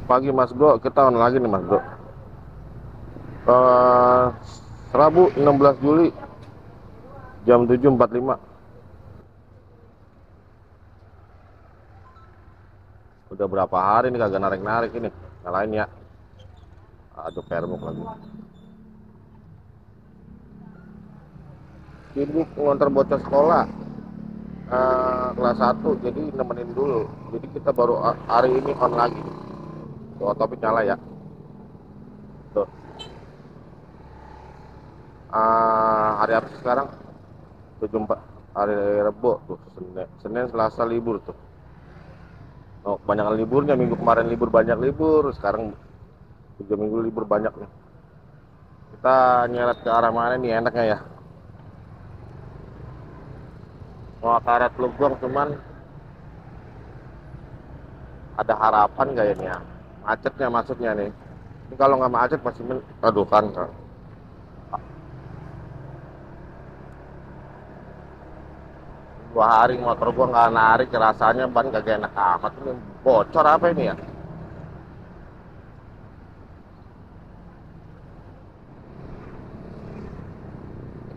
pagi Mas Bro, kita on lagi nih Mas Bro. Eh, Rabu 16 Juli jam 7.45. Udah berapa hari nih kagak narik-narik ini. Nyalain ya. Aduh permuk lagi. Sibuk ngonter bocah sekolah. Kelas 1 jadi nemenin dulu. Jadi kita baru hari ini on lagi. Tuh, topik nyala ya. Tuh. Hari apa sih sekarang? 74 hari Rebo tuh, Senin Selasa libur tuh. Oh, kebanyakan liburnya, minggu kemarin libur banyak libur, sekarang 3 minggu libur banyak nih. Kita nyeret ke arah mana nih enaknya ya? Mau ke arah Teluk Gong, cuman ada harapan kayaknya. Macetnya maksudnya nih. Ini kalau nggak macet masih aduh kan. 2 hari motor gua nggak narik, rasanya ban kagak enak amat. Ini bocor apa ini ya?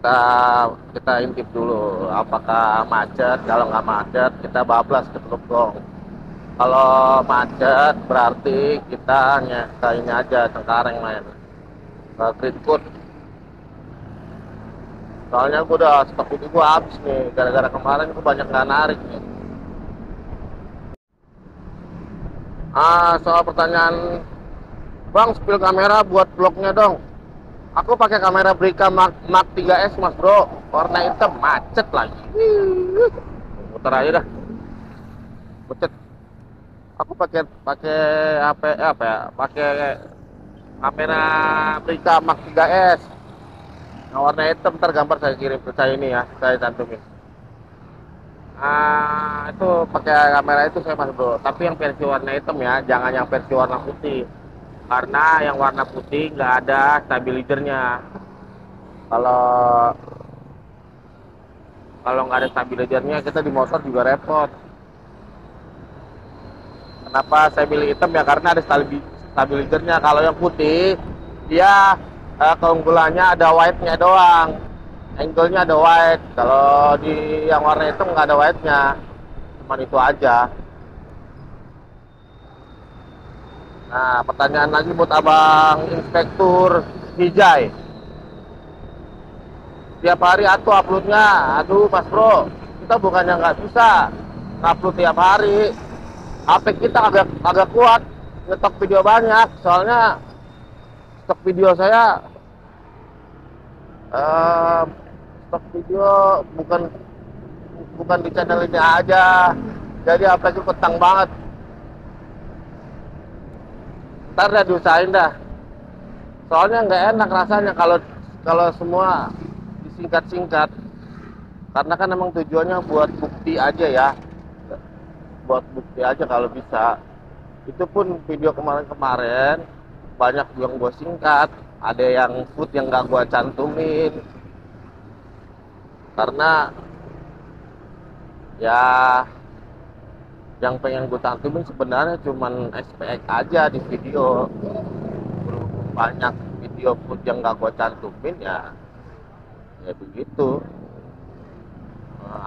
kita kita intip dulu apakah macet. Kalau nggak macet kita bablas ke Teluk Gong. Kalau macet berarti kita ke ini aja, Cengkareng main ke Street Food. Soalnya gue udah stok ini gue habis nih gara-gara kemarin gue banyak nggak narik nih. Soal pertanyaan Bang, spill kamera buat vlognya dong. Aku pakai kamera Brica Mark 3S Mas Bro, warna hitam, macet lagi. Muter aja dah, macet. Aku pakai pakai apa ya? Pakai kamera Brica Mark 3S. Yang warna hitam, ntar gambar saya kirim ke saya ini ya, saya cantumin. Itu pakai kamera itu saya Mas Bro, tapi yang versi warna hitam ya, jangan yang versi warna putih. Karena yang warna putih nggak ada stabilizernya. Kalau kalau nggak ada stabilizernya kita di motor juga repot. Kenapa saya pilih hitam ya, karena ada stabilizernya. Kalau yang putih dia keunggulannya ada white-nya doang, angle-nya ada white. Kalau di yang warna hitam nggak ada white-nya, cuman itu aja. Nah, pertanyaan lagi buat Abang Inspektur Hijai. Tiap hari atuh uploadnya. Aduh Mas Bro, kita bukannya nggak bisa upload tiap hari. HP kita agak kuat nyetok video banyak. Soalnya stok video saya stok video bukan di channel ini aja. Jadi HP itu ketang banget. Ntar dah diusahain dah. Soalnya nggak enak rasanya kalau semua disingkat-singkat. Karena kan emang tujuannya buat bukti aja ya. Buat bukti aja kalau bisa. Itu pun video kemarin-kemarin banyak yang gue singkat. Ada yang food yang nggak gue cantumin. Karena ya yang pengen gue cantumin sebenarnya cuman SPX aja di video. Banyak video food yang gak gue cantumin ya begitu.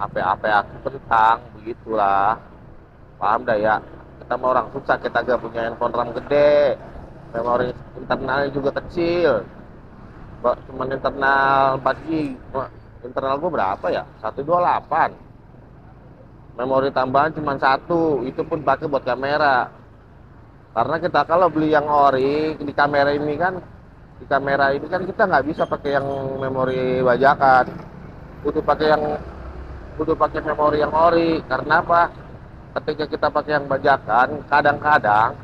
Apa aku tentang begitulah, paham dah ya. Kita mau orang susah, kita gak punya handphone RAM gede, memori internalnya juga kecil, cuman internal 4GB. Internal gue berapa ya, 128. Memori tambahan cuma 1, itu pun pakai buat kamera. Karena kita kalau beli yang ori di kamera ini kan kita nggak bisa pakai yang memori bajakan. Kudu pakai memori yang ori. Karena apa? Ketika kita pakai yang bajakan, kadang-kadang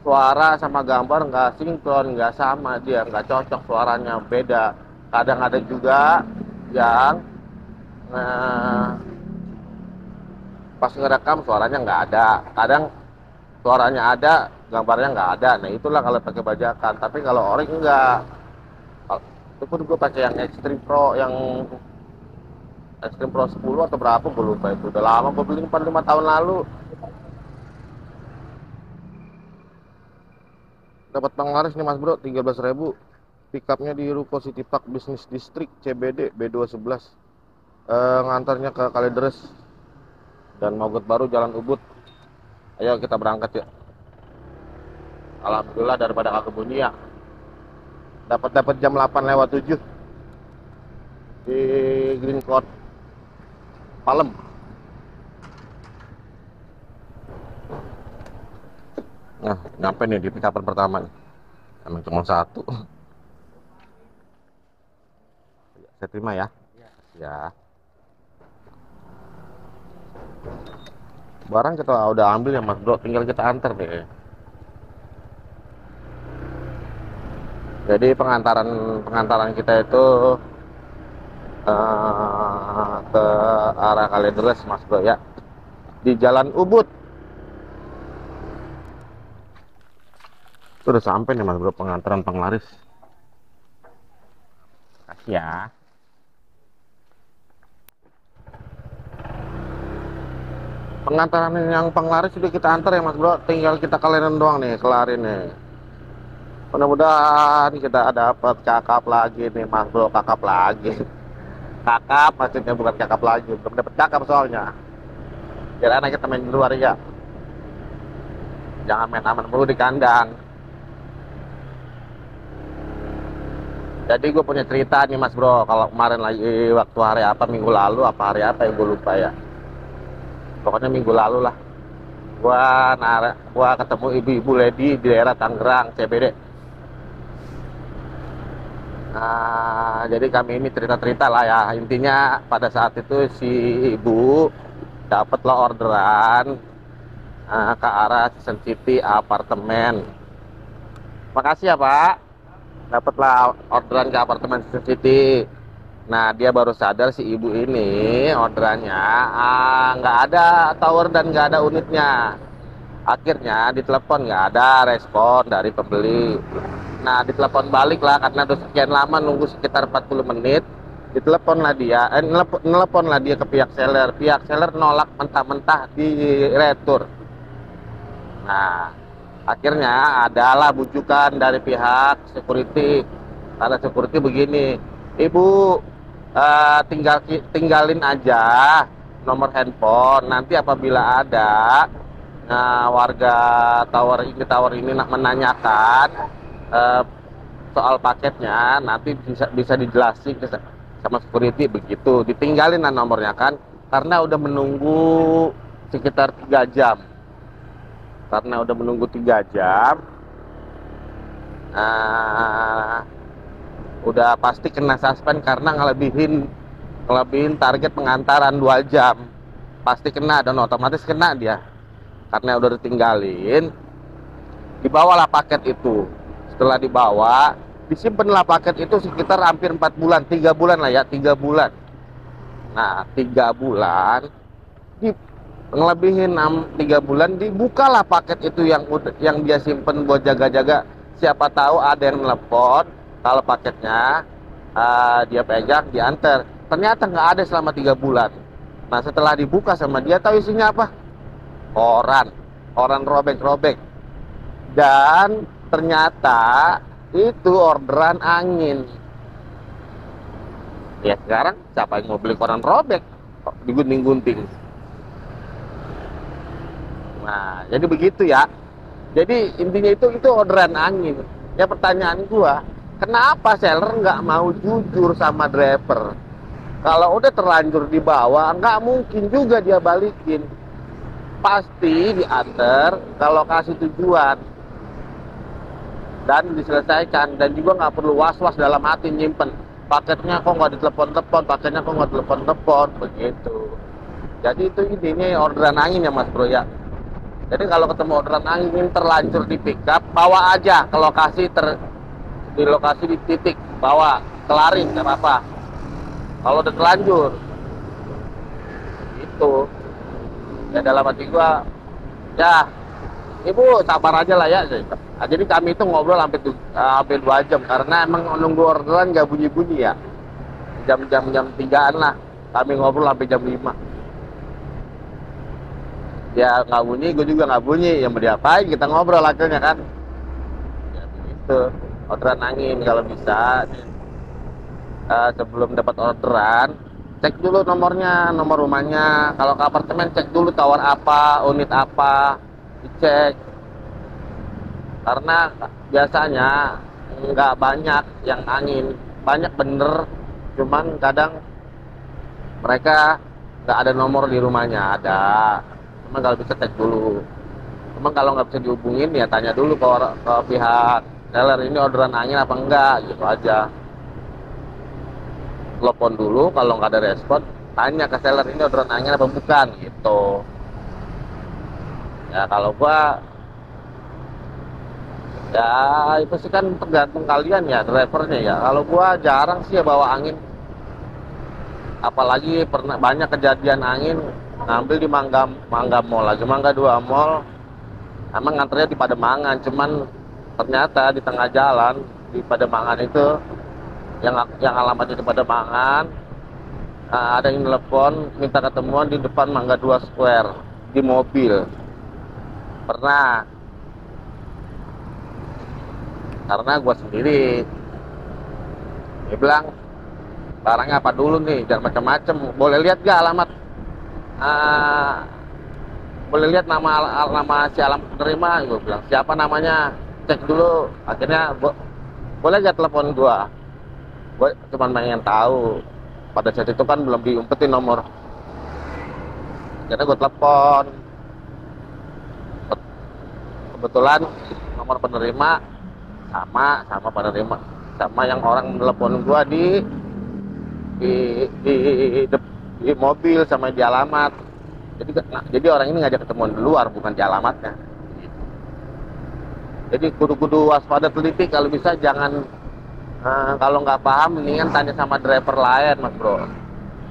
suara sama gambar nggak sinkron, nggak sama, dia nggak cocok, suaranya beda. Kadang ada juga yang pas ngerekam suaranya nggak ada, kadang suaranya ada gambarnya nggak ada. Nah itulah kalau pakai bajakan. Tapi kalau ori enggak. Itu pun gue pakai yang Extreme Pro, yang Extreme Pro 10 atau berapa gue lupa. Itu udah lama gue beli, 4-5 tahun lalu. Dapat penglaris nih Mas Bro, 13.000. Pickupnya di Ruko City Park Business District CBD B211. Ngantarnya ke Kalideres dan Mogot Baru Jalan Ubud. Ayo kita berangkat yuk. Alhamdulillah daripada kagak bunyi ya. Dapat jam 8:07 di Green Court Palem. Nah, nyampe nih di pickupan pertama nih. Emang cuma satu. Saya terima ya. Ya. Barang kita udah ambil ya Mas Bro, tinggal kita antar deh. Jadi pengantaran kita itu ke arah Kalideres Mas Bro ya. Di Jalan Ubud. Udah sampai nih Mas Bro, pengantaran penglaris. Kasih ya. Pengantaran yang penglaris sudah kita antar ya Mas Bro, tinggal kita kalian doang nih, kelarin nih. Mudah-mudahan kita dapat kakap lagi nih Mas Bro, kakap lagi. Kakap maksudnya, bukan kakap lagi, belum dapat kakap soalnya. Biar anak kita main di luar ya. Jangan main aman mulu di kandang. Jadi gue punya cerita nih Mas Bro, kalau kemarin lagi waktu hari apa, minggu lalu apa hari apa yang gue lupa ya. Pokoknya minggu lalu lah. Gua ketemu ibu-ibu lady di daerah Tangerang CBD. Nah, jadi kami ini cerita-cerita lah ya. Intinya pada saat itu si ibu dapatlah orderan ke arah Season City apartemen. Makasih ya Pak. Dapatlah orderan ke apartemen Season City. Nah, dia baru sadar si ibu ini orderannya nggak ada tower dan nggak ada unitnya. Akhirnya ditelepon, nggak ada respon dari pembeli. Nah, ditelepon balik lah karena udah sekian lama nunggu sekitar 40 menit. Diteleponlah dia, neleponlah dia ke pihak seller. Pihak seller nolak mentah-mentah di retur. Nah, akhirnya adalah bujukan dari pihak security. Karena security begini, Ibu tinggalin aja nomor handphone. Nanti apabila ada warga tower ini menanyakan soal paketnya, nanti bisa dijelasin sama security begitu. Ditinggalin nomornya kan, karena udah menunggu sekitar 3 jam. Karena udah menunggu 3 jam, udah pasti kena suspend karena ngelebihin target pengantaran 2 jam. Pasti kena dan otomatis kena dia. Karena udah ditinggalin, dibawalah paket itu. Setelah dibawa, disimpanlah paket itu sekitar hampir 4 bulan, 3 bulan lah ya, 3 bulan. Nah, 3 bulan ngelebihin 3 bulan, dibukalah paket itu yang dia simpen buat jaga-jaga. Siapa tahu ada yang nelpon kalau paketnya dia pegang, diantar. Ternyata nggak ada selama 3 bulan. Nah, setelah dibuka sama dia, tahu isinya apa? Koran robek-robek. Dan ternyata itu orderan angin. Ya sekarang siapa yang mau beli koran robek digunting-gunting? Nah, jadi begitu ya. Jadi intinya itu orderan angin. Ya, pertanyaan gua, kenapa seller nggak mau jujur sama driver? Kalau udah terlanjur dibawa, nggak mungkin juga dia balikin. Pasti diantar ke lokasi tujuan dan diselesaikan. Dan juga nggak perlu was-was dalam hati nyimpen paketnya kok nggak ditelepon-telepon, paketnya kok nggak telepon-telepon, begitu. Jadi itu intinya orderan angin ya Mas Bro ya. Jadi kalau ketemu orderan angin terlanjur di pick up, bawa aja ke lokasi di titik, bawa kelarin nggak apa-apa. Kalau udah terlanjur, itu ya dalam hati gua, ya Ibu sabar aja lah ya. Nah, jadi kami itu ngobrol sampai 2 jam karena emang nunggu orderan nggak bunyi-bunyi ya. Jam 3-an lah kami ngobrol sampai jam 5. Ya nggak bunyi, gue juga nggak bunyi. Yang mau diapain, kita ngobrol akhirnya kan. Ya itu orderan angin kalau bisa. Sebelum dapat orderan, cek dulu nomornya, nomor rumahnya. Kalau ke apartemen, cek dulu tower apa, unit apa, dicek. Karena biasanya nggak banyak yang angin, banyak bener, cuman kadang mereka nggak ada nomor di rumahnya. Ada, cuman kalau bisa cek dulu. Cuman kalau nggak bisa dihubungin ya tanya dulu ke pihak seller, ini orderan angin apa enggak, gitu aja. Telepon dulu, kalau nggak ada respon tanya ke seller, ini orderan angin apa bukan, gitu. Ya kalau gua, ya itu sih kan tergantung kalian ya, drivernya ya. Kalau gua jarang sih ya bawa angin, apalagi pernah banyak kejadian angin ngambil di Mangga Mall lagi, Mangga 2 Mall. Emang nganternya di Pademangan, cuman ternyata di tengah jalan di Pademangan itu, yang alamatnya di Pademangan, ada yang telepon minta ketemuan di depan Mangga 2 Square di mobil. Pernah, karena gue sendiri, dia bilang barangnya apa dulu nih, jangan macam-macam, boleh lihat gak alamat, Ah, boleh lihat nama si alamat penerima. Gue bilang siapa namanya, cek dulu. Akhirnya boleh gak telepon gue cuma pengen tahu. Pada saat itu kan belum diumpetin nomor. Akhirnya gue telepon, kebetulan nomor penerima sama penerima, sama yang orang telepon gue di, di, di, di mobil sama di alamat. Jadi orang ini ngajak ketemuan di luar, bukan di alamatnya. Jadi kudu waspada, teliti. Kalau bisa jangan, kalau nggak paham mendingan tanya sama driver lain, mas bro.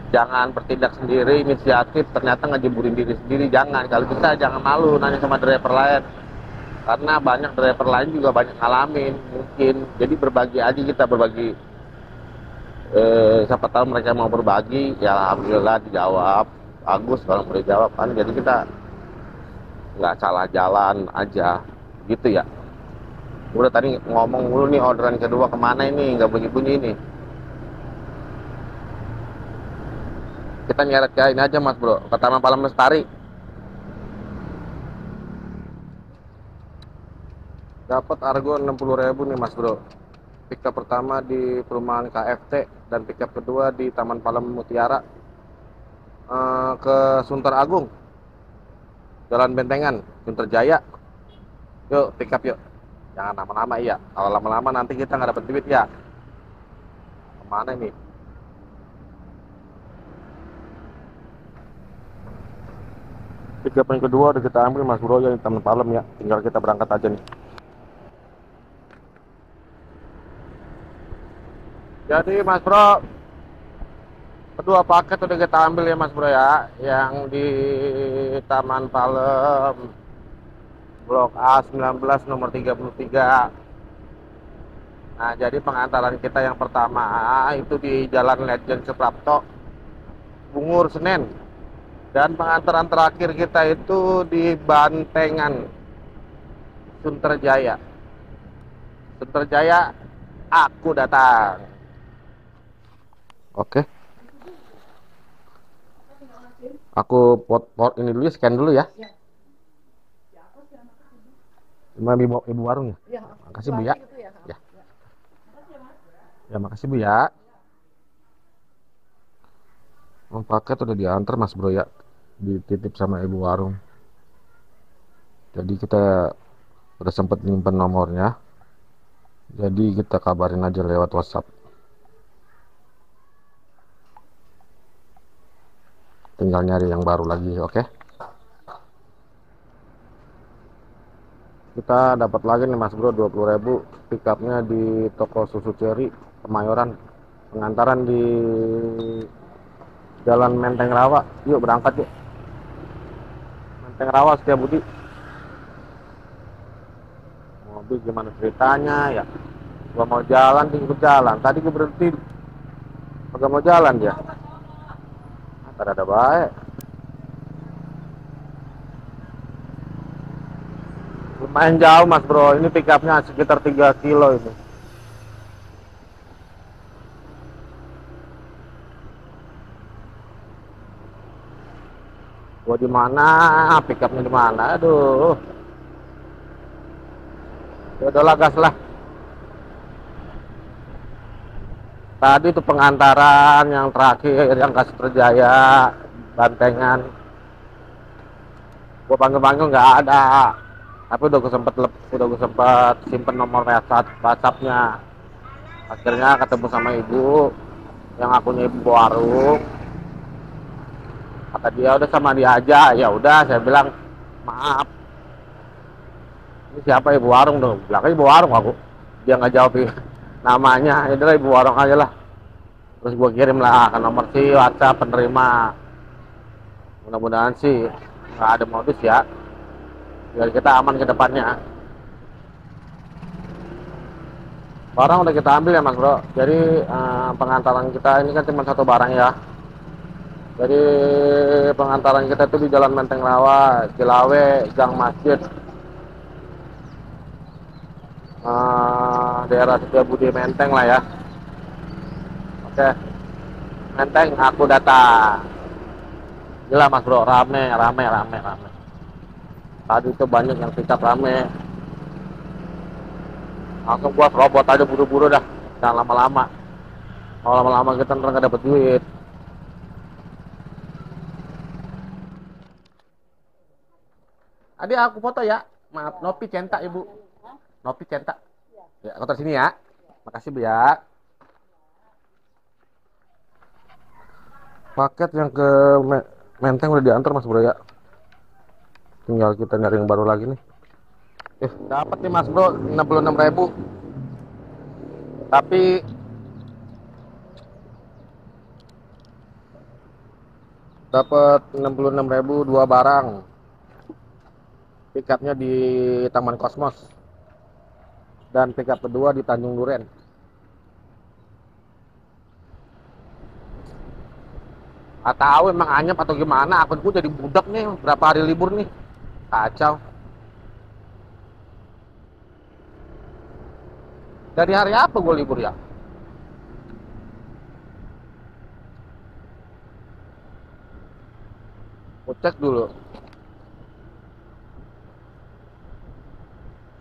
Jangan bertindak sendiri, inisiatif, ternyata ngejeburin diri sendiri. Jangan, kalau bisa jangan malu nanya sama driver lain, karena banyak driver lain juga banyak ngalamin mungkin. Jadi berbagi aja, kita berbagi. Siapa tahu mereka mau berbagi, ya alhamdulillah dijawab bagus kalau boleh jawab kan. Jadi kita nggak salah jalan aja, gitu ya. Udah tadi ngomong dulu nih, orderan kedua kemana ini, nggak bunyi-bunyi ini. Kita nyeret ke ini aja mas bro, ke Taman Palang Lestari. Dapat argo 60.000 nih mas bro. Pickup pertama di perumahan KFT dan pickup kedua di Taman Palang Mutiara, ke Sunter Agung, Jalan Bentengan, Sunter Jaya. Yuk pickup yuk, jangan lama-lama. Iya, kalau lama-lama nanti kita nggak dapet duit ya. Kemana ini? Pickup yang kedua udah kita ambil mas bro ya, di Taman Palem ya. Tinggal kita berangkat aja nih. Jadi mas bro, kedua paket udah kita ambil ya mas bro ya. Yang di Taman Palem Blok A19 nomor 33. Nah jadi pengantaran kita yang pertama itu di Jalan Legend Suprapto, Bungur, Senen. Dan pengantaran terakhir kita itu di Bantengan, Sunterjaya. Sunterjaya, aku datang. Oke. Aku pot ini dulu, scan dulu ya. Cuma ibu warung ya. Makasih Bu ya. Ya. Ya makasih Bu ya. Paket udah diantar mas bro ya, dititip sama ibu warung. Jadi kita udah sempet nyimpen nomornya, jadi kita kabarin aja lewat WhatsApp. Tinggal nyari yang baru lagi. Oke. Kita dapat lagi nih mas bro 20.000, pickupnya di toko susu Cherry Kemayoran, pengantaran di Jalan Menteng Rawa. Yuk berangkat yuk. Menteng Rawa Setiabudi. Mobil gimana ceritanya ya? Gua mau jalan, tinggal jalan. Tadi gue berhenti, agak mau jalan dia. Ada baik. Lumayan jauh mas bro, ini pickupnya sekitar 3 kilo ini. Gua di mana, pickupnya di mana, aduh. Ya udahlah gas lah. Tadi tuh pengantaran yang terakhir yang Kasih Terjaya, Bantengan. Gua panggil-panggil nggak ada. Tapi udah gue sempet simpen nomor WhatsApp-nya. Akhirnya ketemu sama ibu yang akunnya ibu warung. Kata dia udah sama dia aja. Ya udah, saya bilang maaf. Ini siapa ibu warung dong? Bilang ibu warung aku. Dia nggak jawab namanya. Ya udah ibu warung aja lah. Terus gue kirim lah ke nomor si WhatsApp penerima. Mudah-mudahan sih nggak ada modus ya. Biar kita aman ke depannya. Barang udah kita ambil ya mas bro. Jadi pengantaran kita ini kan cuma satu barang ya. Jadi pengantaran kita itu di Jalan Menteng Rawa, Cilawe, Gang Masjid, daerah Setiabudi Menteng lah ya. Oke, Menteng aku datang. Gila mas bro, rame. Tadi itu banyak yang pick-up rame. Langsung gua robot aja buru-buru dah. Jangan lama-lama. Kalau lama-lama kita ntar nggak dapet duit. Adik aku foto ya. Maaf, Nopi centak ibu. Nopi centak. Ya, aku sini ya. Makasih bu ya. Paket yang ke Menteng udah diantar mas bro ya. Tinggal kita nyari yang baru lagi nih. Dapat nih mas bro 66.000. Tapi dapat 66.000 dua barang. Pickupnya di Taman Kosmos dan pickup kedua di Tanjung Duren. Tahu emang anyep atau gimana, akunku jadi budak nih berapa hari libur nih, kacau. Dari hari apa gue libur ya? Gue cek dulu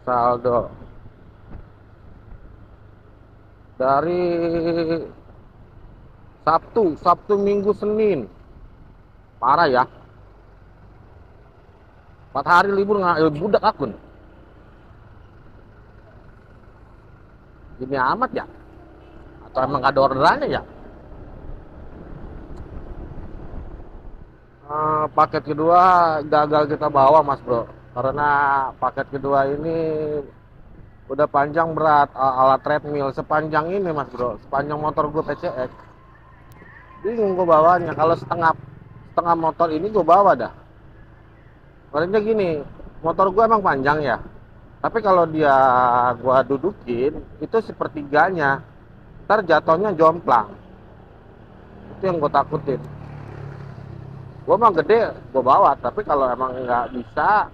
saldo dari Sabtu, Minggu, Senin. Parah ya. 4 hari libur nggak budak akun. Gini amat ya? Atau emang gak ada orderannya ya? Paket kedua gagal kita bawa mas bro. Karena paket kedua ini udah panjang berat, alat treadmill sepanjang ini mas bro. Sepanjang motor gue PCX. Bingung gue bawanya. Kalau setengah motor ini gue bawa dah. Maksudnya gini, motor gue emang panjang ya. Tapi kalau dia gue dudukin, itu sepertiganya. Ntar jatuhnya jomplang. Itu yang gue takutin. Gue emang gede, gue bawa. Tapi kalau emang nggak bisa,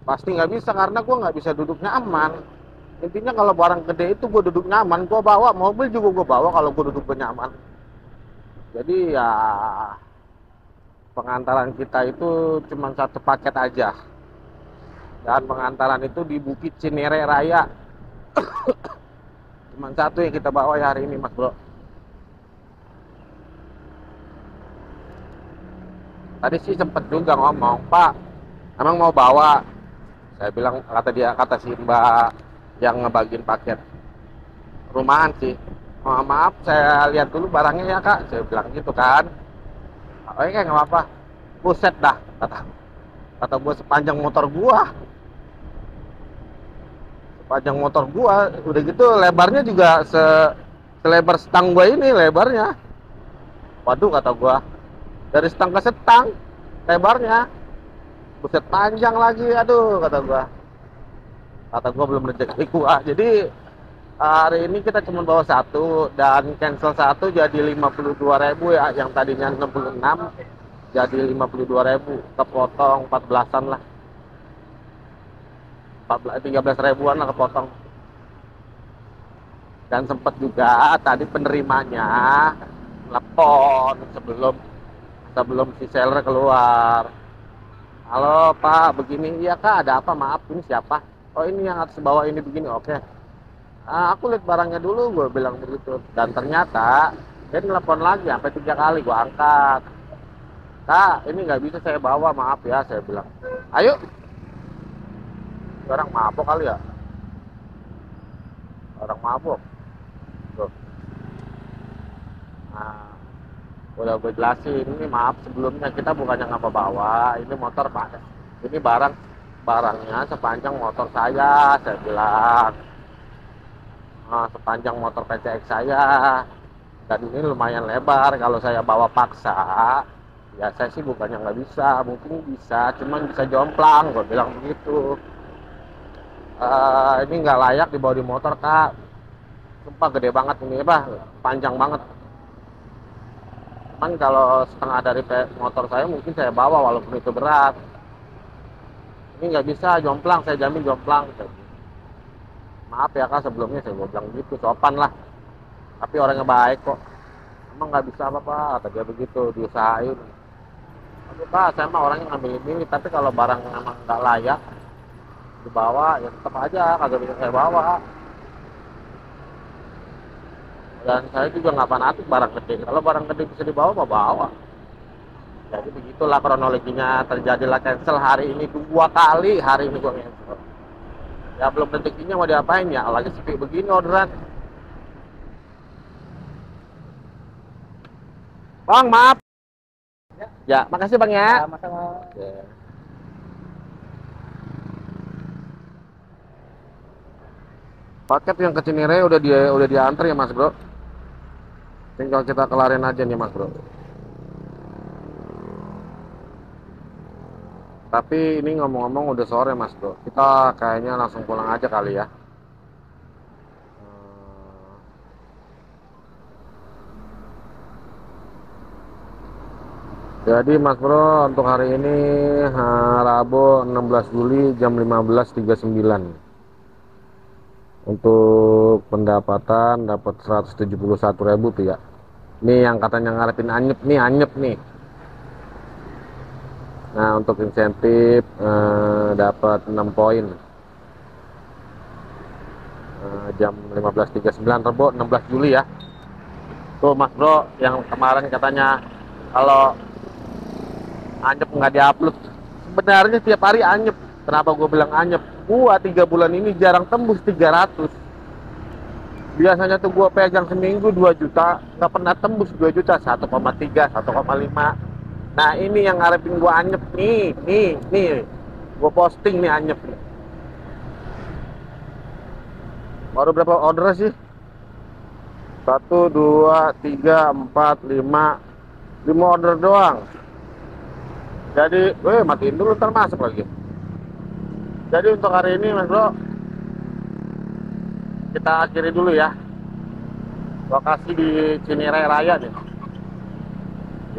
pasti nggak bisa. Karena gue nggak bisa duduk nyaman. Intinya kalau barang gede itu gue duduk nyaman, gue bawa. Mobil juga gue bawa kalau gue duduk nyaman. Jadi ya pengantaran kita itu cuma satu paket aja. Dan pengantaran itu di Bukit Cinere Raya. Cuma satu yang kita bawa ya hari ini mas bro. Tadi sih sempet juga ngomong, Pak, emang mau bawa? Saya bilang, kata si mbak yang ngebagiin paket rumahan sih. Oh, maaf, saya lihat dulu barangnya ya kak. Saya bilang gitu kan. Oke, nggak apa-apa. Buset dah, kata gue sepanjang motor gua. Sepanjang motor gua, udah gitu lebarnya juga selebar stang gua ini lebarnya. Waduh, kata gua. Dari stang ke stang lebarnya. Buset panjang lagi, aduh, kata gua belum rezeki gua. Jadi hari ini kita cuma bawa satu dan cancel satu jadi 52.000 ya, yang tadinya 66 jadi 52.000, kepotong 14-an lah. 13 ribuan lah kepotong. Dan sempat juga tadi penerimanya telepon sebelum sebelum si seller keluar. Halo Pak, begini. Iya Kak, ada apa? Maaf, ini siapa? Oh ini yang harus bawa ini begini. Oke. Aku lihat barangnya dulu, gue bilang begitu. Dan ternyata dia telepon lagi sampai 3 kali, gue angkat. Kak, ini nggak bisa saya bawa, maaf ya, saya bilang. Ayo, orang mabok kali ya? Orang mabok. Tuh. Nah, udah gue jelasin, ini maaf sebelumnya kita bukannya nggak bawa, ini motor Pak. Ini barangnya sepanjang motor saya bilang. Sepanjang motor PCX saya. Dan ini lumayan lebar, kalau saya bawa paksa, ya saya sih bukannya nggak bisa, mungkin bisa, cuman bisa jomplang, gue bilang begitu. Ini nggak layak dibawa di motor Kak, sumpah gede banget ini apa, panjang banget. Cuman kalau setengah dari motor saya mungkin saya bawa walaupun itu berat. Ini nggak bisa jomplang, saya jamin jomplang. Maaf ya Kak sebelumnya, saya bilang gitu, sopan lah. Tapi orangnya baik kok. Emang nggak bisa apa-apa, kata dia begitu, diusahain. Aduh Pak, saya mah orangnya ngambil ini, tapi kalau barang memang nggak layak dibawa, ya tetap aja kagak bisa saya bawa. Dan saya juga nggak fanatik barang gede. Kalau barang gede bisa dibawa, mau bawa. Jadi begitulah kronologinya, terjadilah cancel hari ini 2 kali, hari ini gua cancel. Ya belum rezekinya mau diapain ya, lagi sepi begini orderan. Bang, maaf. Ya, makasih Bang ya. Sama-sama. Ya. Paket yang ke Cinere udah diantar ya Mas Bro. Tinggal kita kelarin aja nih Mas Bro. Tapi ini ngomong-ngomong udah sore Mas Bro. Kita kayaknya langsung pulang aja kali ya. Jadi Mas Bro, untuk hari ini Rabu 16 Juli jam 15.39. Untuk pendapatan dapat 171.000 tuh ya. Ini yang katanya ngarepin anyep nih. Nah, untuk insentif dapat 6 poin. Jam 15.39 Rabu 16 Juli ya. Tuh Mas Bro, yang kemarin katanya kalau anyep nggak diupload, sebenarnya tiap hari anyep. Kenapa gue bilang anyep? Gua 3 bulan ini jarang tembus 300. Biasanya tuh gua pegang seminggu 2 juta, nggak pernah tembus 2 juta, 1,3, 1,5. Nah ini yang ngarepin gua anyep nih, gua posting nih anyep nih. Baru berapa order sih? 1, 2, 3, 4, 5 order doang. Jadi, matiin dulu ntar masuk lagi. Jadi untuk hari ini Mas Bro, kita akhiri dulu ya. Lokasi di Cinere Raya nih.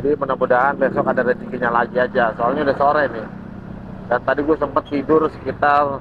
Jadi mudah-mudahan besok ada rezekinya lagi aja. Soalnya udah sore nih. Dan tadi gue sempet tidur sekitar